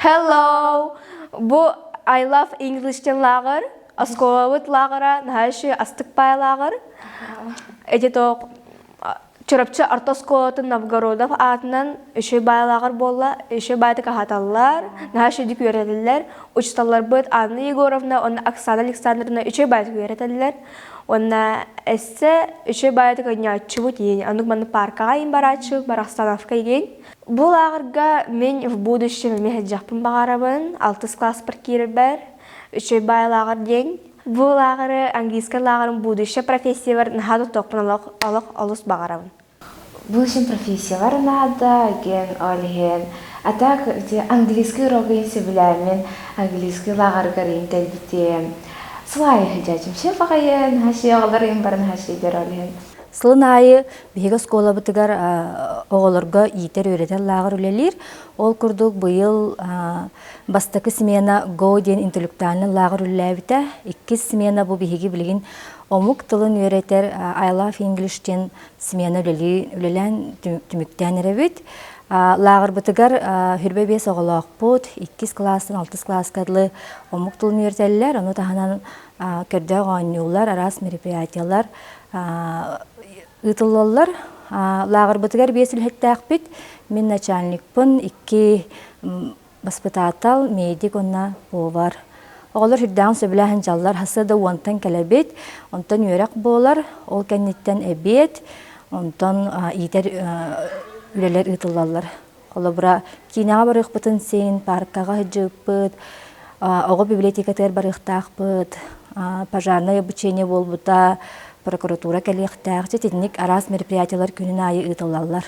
Hello. Bu I love English'ten lağır. Askovut lağıra, nahaşı astık pay lağır. Eto çırapçı Artoskotun Novgorodov atından işe bayalağır bolla, işe baydı kahatallar, nahaşı dik öğretirler. Uçtallar bıt Anna Yegorovna, ona Aksana Alexandrovna işe baydı öğretirler. Ona esse işe baydı kanyatçı bud yeni. Anuk bana parka in baratçı, barastanavka yen. Bu lağırga men в будущем мехеджапын бағарабын, 6 класс бір керібір, үші бай лағыр ден. Bu lağırı, английский lağırın будущее профессия var, нахаду тоқпын алық алыс бағарабын. Будущем профессиялар надо, ген олген. А так, английский урогын себіләмен, английский лағыр ғарин тәлбітем. Сылайы хыджачым, ше бағайын, хаши оғыларын барын хашидер олген. Сылын айы биһиге скола бытыгар оголорго иитер өйретер лагыр үлелир. Ол курдук быйыл бастакы смена Go ден интеллектуальны лагыр үлеләбите. 2 смена бу биһиги билигин омук тылын өйретер I love English ден смена үлелән түмүктән эребит. Лагыр бытыгар хүрбе бес оголоқ бут 2 классын 6 класс кадлы омук тылын өйретеллер. Ону таханан көрдө гонюлар, арас мероприятиялар Итыллалар лагыр бытыгар бесил хеттәкпит. Мен начальникпын 2 воспитатал медик онна повар. Оголор хүрдән сөбеләһен жаллар хасада онтан кәләбет, онтан йөрәк болар, ол кәннеттән әбет, онтан итер үлеләр итыллалар. Олобра кинага барык бутын сен паркага җыппыт, ого библиотекатер барыктакпыт, пожарное обучение болбута, прокуратура кәлектәк, тетник арас мероприятиялар күнен айы ытыллалар.